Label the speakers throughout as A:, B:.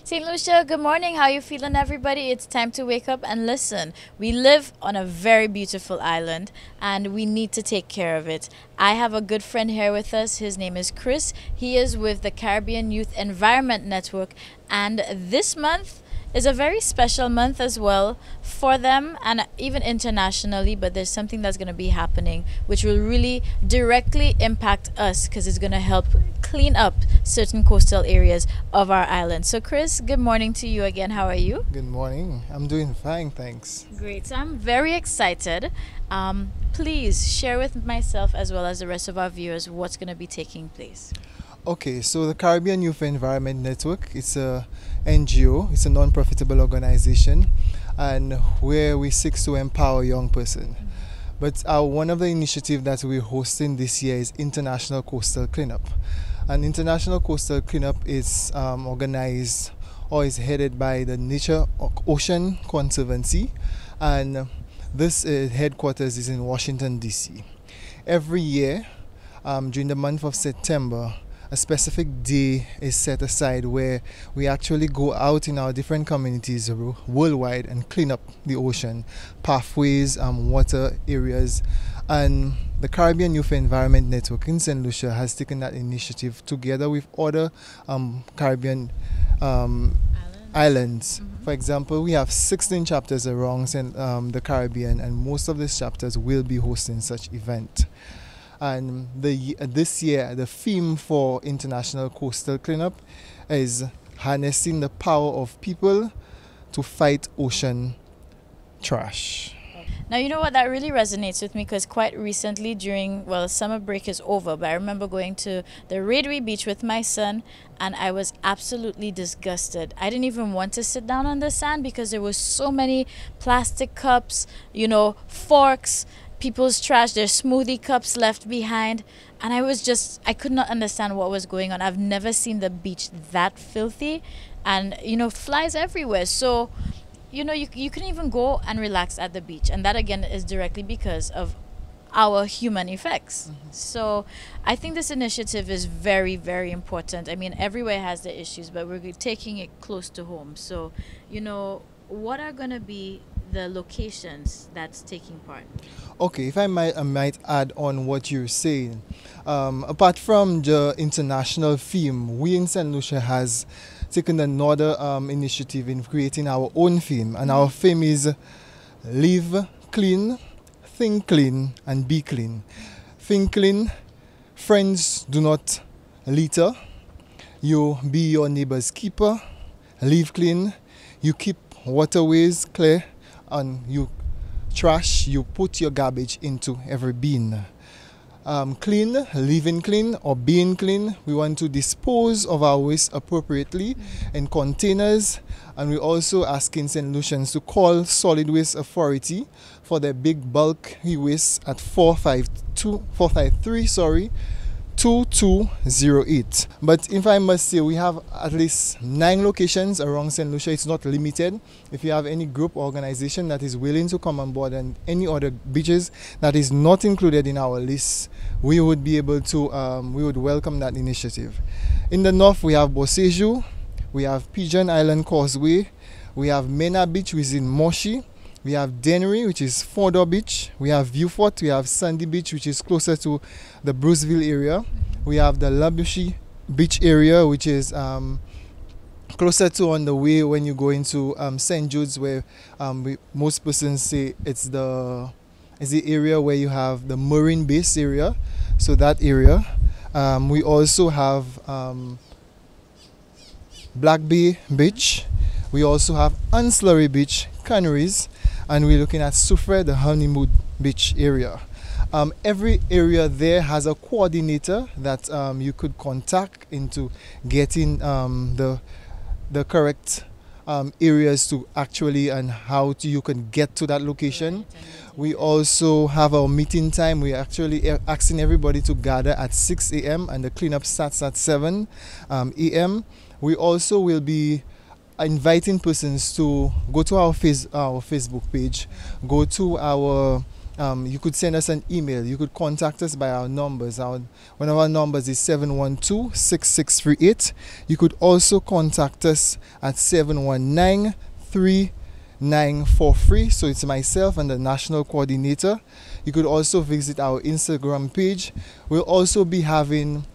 A: St. Lucia, good morning. How you feeling, everybody? It's time to wake up and listen. We live on a very beautiful island, and we need to take care of it. I have a good friend here with us. His name is Chris. He is with the Caribbean Youth Environment Network, and this month is a very special month as well for them and even internationally. But there's something that's going to be happening which will really directly impact us because it's going to help clean up certain coastal areas of our island. So Chris, good morning to you again. How are you?
B: Good morning. I'm doing fine, thanks.
A: Great. So I'm very excited. Please share with myself as well as the rest of our viewers what's going to be taking place.
B: Okay, so the Caribbean Youth Environment Network, it's a NGO, it's a non-profitable organization, and where we seek to empower young person. But one of the initiatives that we're hosting this year is International Coastal Cleanup. And International Coastal Cleanup is organized or is headed by the Nature Ocean Conservancy, and this headquarters is in Washington, D.C. Every year, during the month of September, a specific day is set aside where we actually go out in our different communities worldwide and clean up the ocean, pathways, water areas. And the Caribbean Youth Environment Network in St. Lucia has taken that initiative together with other Caribbean islands. For example, we have 16 chapters around the Caribbean, and most of these chapters will be hosting such event. And this year, the theme for International Coastal Cleanup is harnessing the power of people to fight ocean trash.
A: Now, you know what, that really resonates with me because quite recently during, well, summer break is over, but I remember going to the Railway Beach with my son and I was absolutely disgusted. I didn't even want to sit down on the sand because there was so many plastic cups, forks, people's trash, their smoothie cups left behind, and I could not understand what was going on. I've never seen the beach that filthy, and flies everywhere. So you can even go and relax at the beach, and that again is directly because of our human effects. So I think this initiative is very, very important. I mean, everywhere has the issues, but we're taking it close to home. So what are going to be the locations that's taking part?
B: Okay, if I might add on what you're saying. Apart from the international theme, we in St. Lucia has taken another initiative in creating our own theme, and our theme is Live Clean, Think Clean, and Be Clean. Think clean, friends do not litter. You be your neighbor's keeper. Live clean, you keep waterways clear, and you put your garbage into every bin. Clean, living clean or being clean, we want to dispose of our waste appropriately in containers, and we're also asking St. Lucians to call Solid Waste Authority for their big bulk waste at 2208. But if I must say, we have at least 9 locations around St. Lucia. It's not limited. If you have any group or organization that is willing to come on board and any other beaches that is not included in our list, we would be able to, we would welcome that initiative. In the north, we have Boseju, we have Pigeon Island Causeway, we have Mena Beach, which is in Moshi, we have Dennery, which is Fordor Beach. We have Viewfort. We have Sandy Beach, which is closer to the Bruceville area. We have the Labushi Beach area, which is closer to on the way when you go into St. Jude's, where most persons say it's the area where you have the marine base area. So that area. We also have Black Bay Beach. We also have Ancillary Beach, Canaries. And we're looking at Soufrière, the Honeymoon Beach area. Every area there has a coordinator that you could contact into getting the correct areas to actually and how you can get to that location. We also have our meeting time. We're actually asking everybody to gather at 6 a.m. and the cleanup starts at 7 a.m. We also will be inviting persons to go to our Facebook page, go to our You could send us an email. You could contact us by our numbers. One of our numbers is 712-6638. You could also contact us at 719-3943. So it's myself and the national coordinator. You could also visit our Instagram page. We'll also be having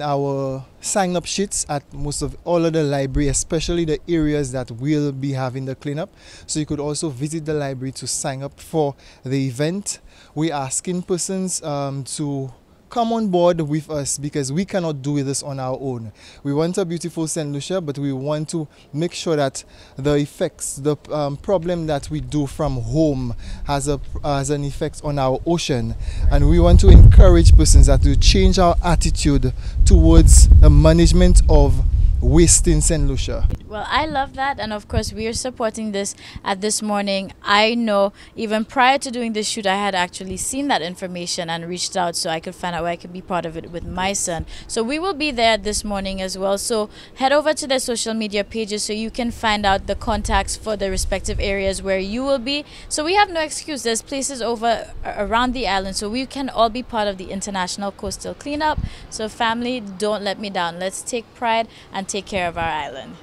B: our sign up sheets at most of all of the library, especially the areas that will be having the cleanup. So you could also visit the library to sign up for the event. We're asking persons to come on board with us because we cannot do this on our own. We want a beautiful St. Lucia, but we want to make sure that the effects, the problem that we do from home has an effect on our ocean. And we want to encourage persons that to change our attitude towards the management of waste in St. Lucia.
A: Well, I love that, and of course we are supporting this at This Morning. I know even prior to doing this shoot I had actually seen that information and reached out so I could find out where I could be part of it with my son. So we will be there This Morning as well. So head over to their social media pages so you can find out the contacts for the respective areas where you will be. So we have no excuse. There's places over around the island, so we can all be part of the International Coastal Cleanup. So family, don't let me down. Let's take pride and take care of our island.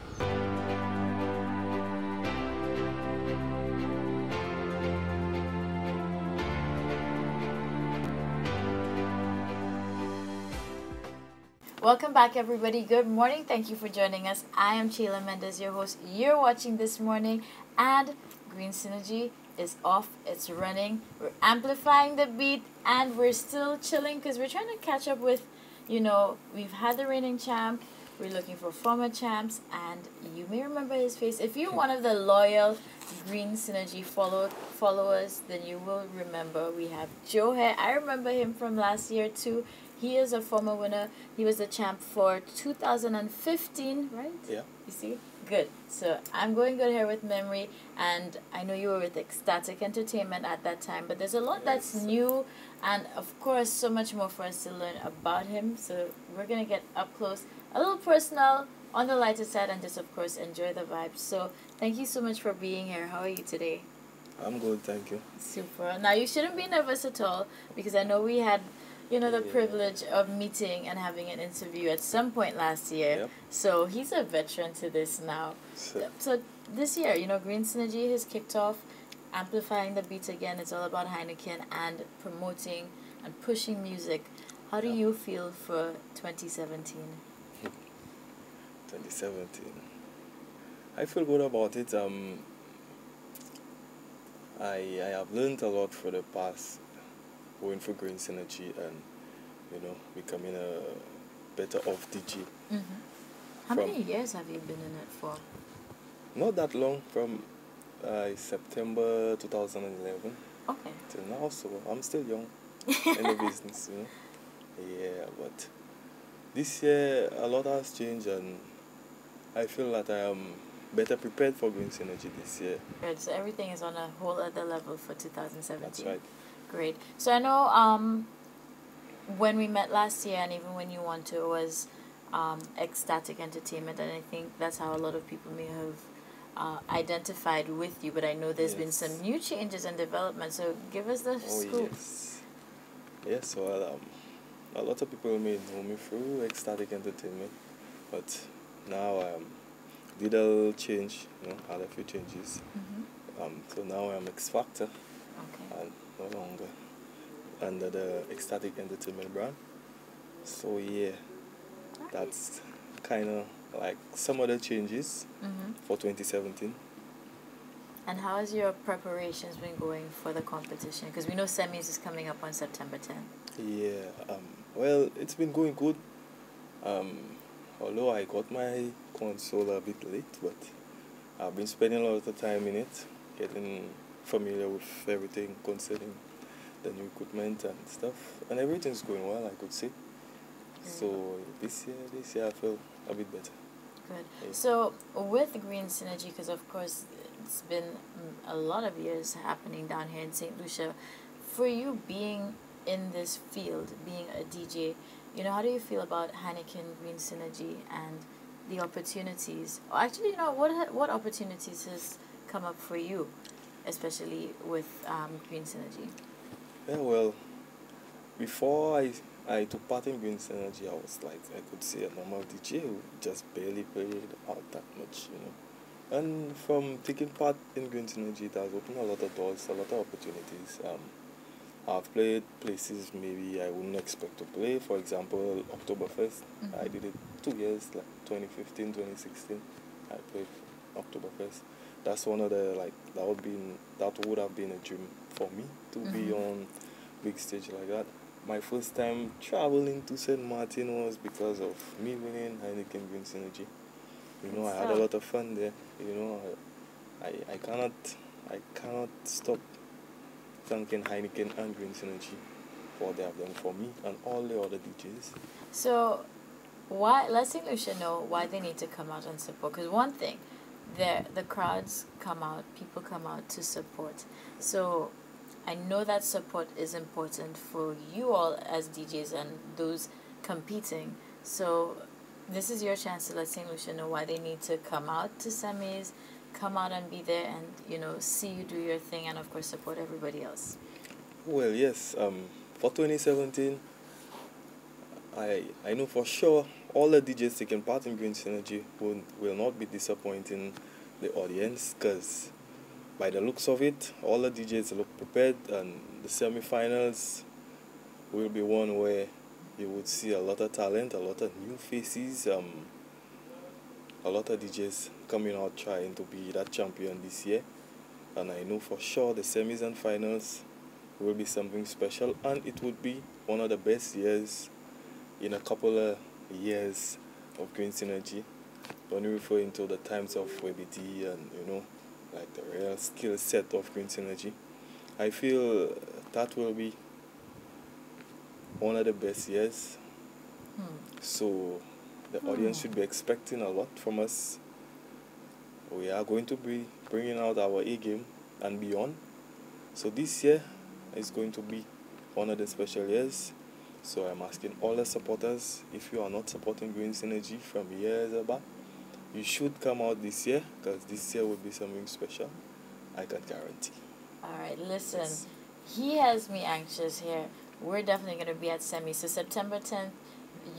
A: Welcome back, everybody. Good morning. Thank you for joining us. I am Sheila Mendez, your host. You're watching This Morning, and Green Synergy is off. It's running. We're amplifying the beat, and we're still chilling because we're trying to catch up with, we've had the reigning champ. We're looking for former champs, and you may remember his face. If you're one of the loyal Green Synergy followers, then you will remember we have Joe Hare. I remember him from last year too. He is a former winner. He was the champ for 2015, right?
C: Yeah.
A: You see? Good. So I'm going good here with memory, and I know you were with Ecstatic Entertainment at that time, but there's a lot that's new, and of course so much more for us to learn about him. So we're going to get up close, a little personal, on the lighter side, and just of course enjoy the vibes. So thank you so much for being here. How are you today?
C: I'm good, thank you.
A: Super. Now you shouldn't be nervous at all, because I know we had the privilege of meeting and having an interview at some point last year.
C: Yep.
A: So he's a veteran to this now. So this year, Green Synergy has kicked off, amplifying the beat again. It's all about Heineken and promoting and pushing music. How do you feel for 2017?
C: 2017. I feel good about it. I have learned a lot for the past going for Green Synergy and becoming a better off DJ.
A: Mm-hmm. How many years have you been in it for?
C: Not that long, from September 2011
A: okay
C: till now, so I'm still young in the business, Yeah, but this year a lot has changed, and I feel that I am better prepared for Green Synergy this year.
A: Good. So everything is on a whole other level for 2017.
C: That's right.
A: Great. So I know when we met last year, and even when you won to, it was Ecstatic Entertainment, and I think that's how a lot of people may have identified with you. But I know there's been some new changes and developments, so give us the scoop.
C: Yes, well, a lot of people may know me through Ecstatic Entertainment, but now did a little change, had a few changes.
A: Mm-hmm.
C: So now I'm X Factor.
A: Okay.
C: And no longer under the Ecstatic Entertainment brand. So yeah, that's kind of like some other changes for 2017.
A: And how has your preparations been going for the competition? Because we know semis is coming up on September 10th.
C: Yeah, well, it's been going good. Although I got my console a bit late, but I've been spending a lot of time in it, getting familiar with everything concerning the new equipment and stuff, and everything's going well, I could say. So this year I feel a bit better.
A: Good.
C: Yeah.
A: So with Green Synergy, because of course it's been a lot of years happening down here in St. Lucia, for you being in this field, being a DJ, how do you feel about Heineken, Green Synergy, and the opportunities? Or actually, what opportunities has come up for you especially with Green Synergy?
C: Yeah, well, before I took part in Green Synergy, I was like, I could say a normal DJ who just barely played out that much, you know. And from taking part in Green Synergy, it has opened a lot of doors, a lot of opportunities. I've played places maybe I wouldn't expect to play. For example, Oktoberfest. I did it 2 years, like 2015, 2016. I played Oktoberfest. That's one of the like that would have been a dream for me to be on big stage like that. My first time traveling to St. Martin was because of me winning Heineken Green Synergy. You know, I had a lot of fun there. You know, I cannot stop thanking Heineken and Green Synergy for what they have done for me and all the other DJs.
A: So, why? Let's St. Lucia know why they need to come out and support. Because one thing, the crowds come out, people come out to support. So, I know that support is important for you all as DJs and those competing. So, this is your chance to let St. Lucia know why they need to come out to semis, come out and be there, and see you do your thing, and of course support everybody else.
C: Well, yes. For 2017, I know for sure all the DJs taking part in Green Synergy will not be disappointing the audience, because by the looks of it, all the DJs look prepared, and the semi-finals will be one where you would see a lot of talent, a lot of new faces, a lot of DJs coming out trying to be that champion this year. And I know for sure the semis and finals will be something special, and it would be one of the best years in a couple of years of Green Synergy. When we refer into the times of WebT and like the real skill set of Green Synergy, I feel that will be one of the best years. So the audience should be expecting a lot from us. We are going to be bringing out our A game and beyond. So this year is going to be one of the special years. So I'm asking all the supporters, if you are not supporting Green Synergy from years back, you should come out this year, because this year will be something special. I can guarantee.
A: All right, listen.
C: Yes.
A: He has me anxious here. We're definitely going to be at semi. So September 10th,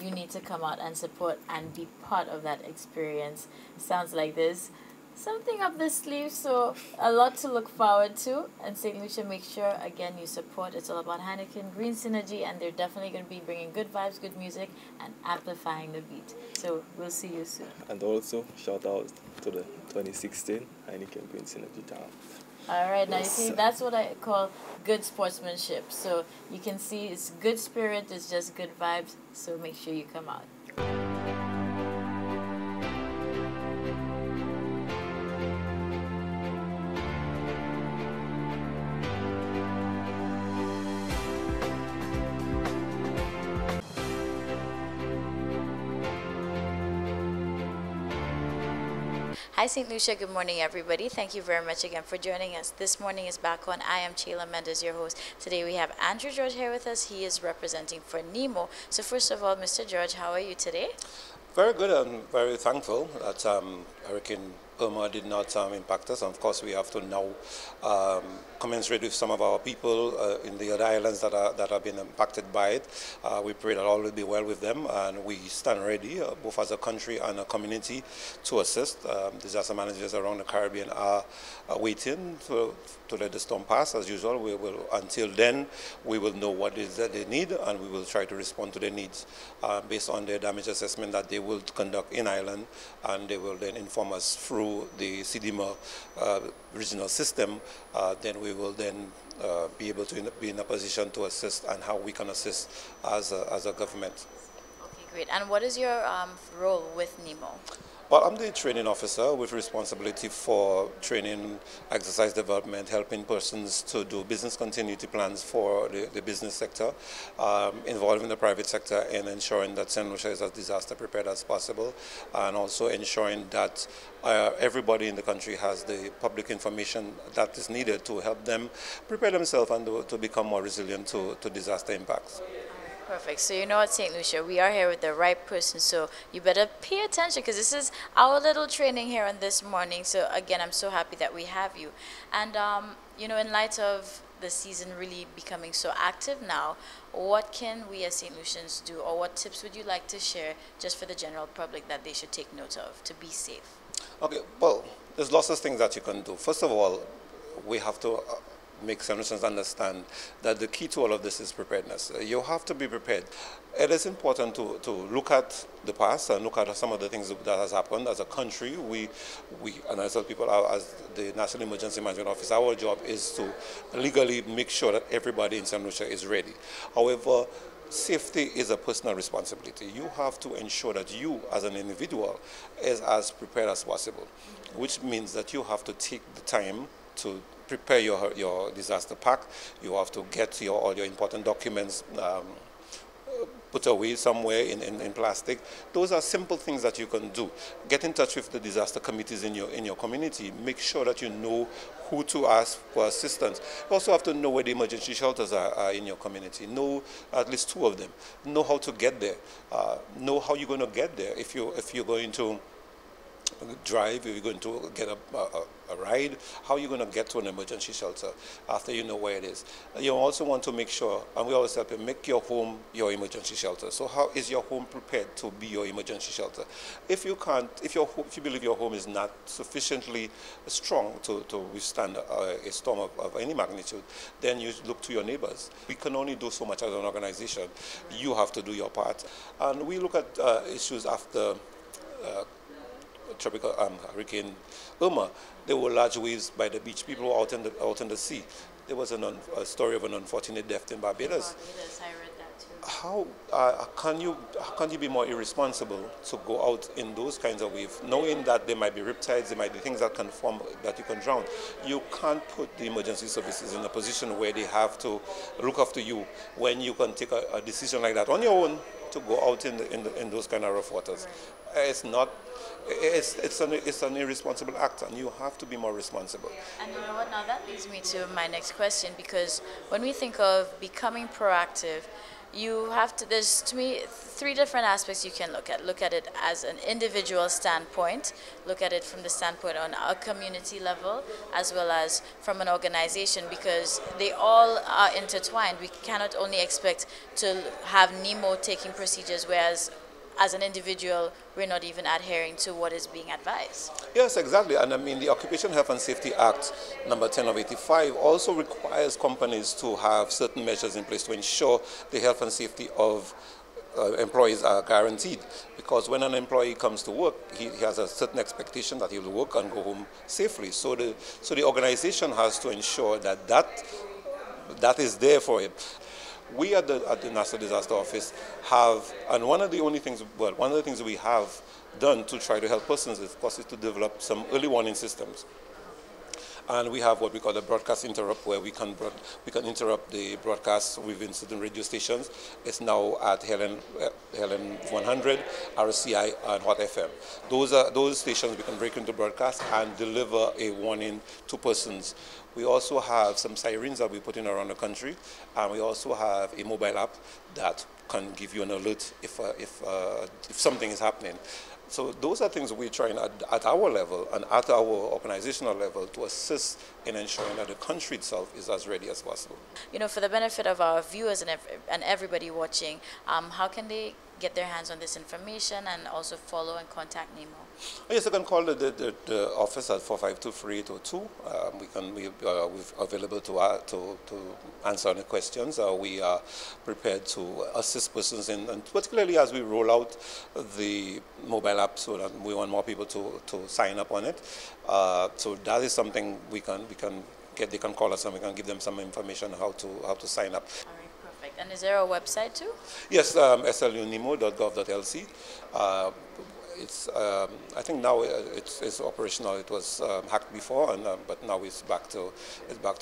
A: you need to come out and support and be part of that experience. Sounds like this. Something up the sleeve, so a lot to look forward to. And St. Lucia, make sure, again, you support. It's all about Heineken, Green Synergy, and they're definitely going to be bringing good vibes, good music, and amplifying the beat. So we'll see you soon.
C: And also, shout out to the 2016 Heineken Green Synergy talent.
A: All right, now you
C: Yes,
A: see,
C: sir.
A: that's what I call good sportsmanship. So you can see it's good spirit, it's just good vibes. So make sure you come out. Hi, St. Lucia. Good morning, everybody. Thank you very much again for joining us. This morning is back on. I am Chayla Mendez, your host. Today we have Andrew George here with us. He is representing for NEMO. So first of all, Mr. George, how are you today?
D: Very good. I'm very thankful that Hurricane Irma did not impact us. And of course, we have to now commensurate with some of our people in the other islands that have been impacted by it. We pray that all will be well with them, and we stand ready, both as a country and a community, to assist. Disaster managers around the Caribbean are waiting to let the storm pass. As usual, we will. Until then, we will know what is that they need, and we will try to respond to their needs based on their damage assessment that they will conduct in Ireland, and they will then inform us through the CDMA regional system. Then we will then be able to be in a position to assist, and how we can assist as a government.
A: Okay, great. And what is your role with NEMO?
D: Well, I'm the training officer with responsibility for training, exercise development, helping persons to do business continuity plans for the business sector, involving the private sector in ensuring that St. Lucia is as disaster prepared as possible, and also ensuring that everybody in the country has the public information that is needed to help them prepare themselves and to become more resilient to disaster impacts.
A: Perfect. So you know what, St. Lucia, we are here with the right person. So you better pay attention because this is our little training here on this morning. So again, I'm so happy that we have you. And you know, in light of the season really becoming so active now, what can we as St. Lucians do, or what tips would you like to share just for the general public that they should take note of to be safe?
D: Okay, well, there's lots of things that you can do. First of all, we have to make citizens understand that the key to all of this is preparedness. You have to be prepared. It is important to look at the past and look at some of the things that has happened as a country. We and I tell people, as the National Emergency Management Office, our job is to legally make sure that everybody in St. Lucia is ready. However, safety is a personal responsibility. You have to ensure that you, as an individual, is as prepared as possible, which means that you have to take the time to prepare your disaster pack. You have to get all your important documents put away somewhere in plastic. Those are simple things that you can do. Get in touch with the disaster committees in your community. Make sure that you know who to ask for assistance. You also have to know where the emergency shelters are in your community. Know at least 2 of them. Know how to get there. Know how you're going to get there. If you're going to drive, if you're going to get a ride, how are you going to get to an emergency shelter after you know where it is? You also want to make sure, and we always help you, make your home your emergency shelter. So how is your home prepared to be your emergency shelter? If you can't, if you believe your home is not sufficiently strong to withstand a storm of any magnitude, then you look to your neighbors. We can only do so much as an organization. You have to do your part. And we look at issues after tropical Hurricane Irma. There were large waves by the beach. People were out in the sea. There was a story of an unfortunate death in Barbados.
A: Barbados, I read that too.
D: How can you be more irresponsible to go out in those kinds of waves, knowing that there might be riptides, there might be things that can form that you can drown? You can't put the emergency services in a position where they have to look after you when you can take a decision like that on your own to go out in those kind of rough waters. Right. It's an irresponsible act, and you have to be more responsible.
A: And you know what, now that leads me to my next question, because when we think of becoming proactive, you have to, there's to me 3 different aspects you can look at. Look at it as an individual standpoint, look at it from the standpoint on a community level, as well as from an organization, because they all are intertwined. We cannot only expect to have NEMO taking procedures, whereas as an individual, we're not even adhering to what is being advised.
D: Yes, exactly. And I mean, the Occupational Health and Safety Act, number 10 of 85, also requires companies to have certain measures in place to ensure the health and safety of employees are guaranteed. Because when an employee comes to work, he has a certain expectation that he will work and go home safely. So the organization has to ensure that is there for him. We at the National Disaster Office have, and one of the things we have done to try to help persons, of course, is to develop some early warning systems. And we have what we call the broadcast interrupt, where we can interrupt the broadcast within certain radio stations. It's now at Helen 100, RCI, and Hot FM. Those stations we can break into broadcast and deliver a warning to persons. We also have some sirens that we put in around the country, and we also have a mobile app that can give you an alert if something is happening. So those are things we're trying at our level and at our organizational level to assist in ensuring that the country itself is as ready as possible.
A: You know, for the benefit of our viewers and everybody watching, how can they get their hands on this information and also follow and contact NEMO?
D: Yes, you can call the office at 452-3802. We're available to answer any questions. We are prepared to assist persons and particularly as we roll out the mobile app, so that we want more people to sign up on it. So that is something we can get. They can call us and we can give them some information on how to sign up.
A: All right, perfect. And is there a website too?
D: Yes, slunemo.gov.lc. I think now it's operational. It was hacked before, but now it's back to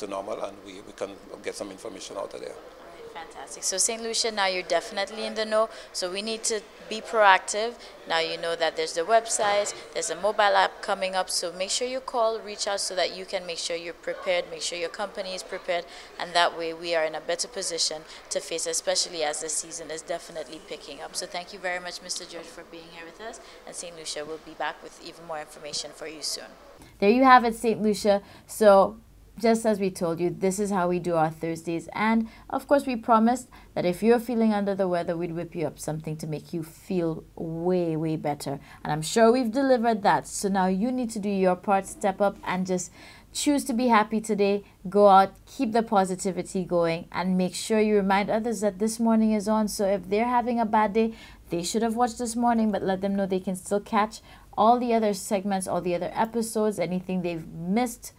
D: normal, and we can get some information out of there.
A: All right, Fantastic. So St. Lucia, now you're definitely in the know. So we need to be proactive. Now you know that there's the website, there's a mobile app coming up. So make sure you call, reach out so that you can make sure you're prepared, make sure your company is prepared. And that way we are in a better position to face, especially as the season is definitely picking up. So thank you very much, Mr. George, for being here with us. And St. Lucia will be back with even more information for you soon. There you have it, St. Lucia. So just as we told you, this is how we do our Thursdays. And of course, we promised that if you're feeling under the weather, we'd whip you up something to make you feel way, way better. And I'm sure we've delivered that. So now you need to do your part, step up and just choose to be happy today. Go out, keep the positivity going, and make sure you remind others that this morning is on. So if they're having a bad day, they should have watched this morning, but let them know they can still catch all the other segments, all the other episodes, anything they've missed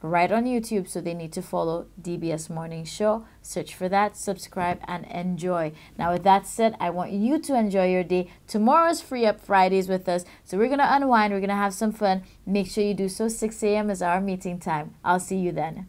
A: right on YouTube. So they need to follow DBS Morning Show, search for that, subscribe, and enjoy. Now with that said, I want you to enjoy your day. Tomorrow's Free Up Fridays with us, so we're gonna unwind, we're gonna have some fun. Make sure you do so. 6 a.m. is our meeting time. I'll see you then.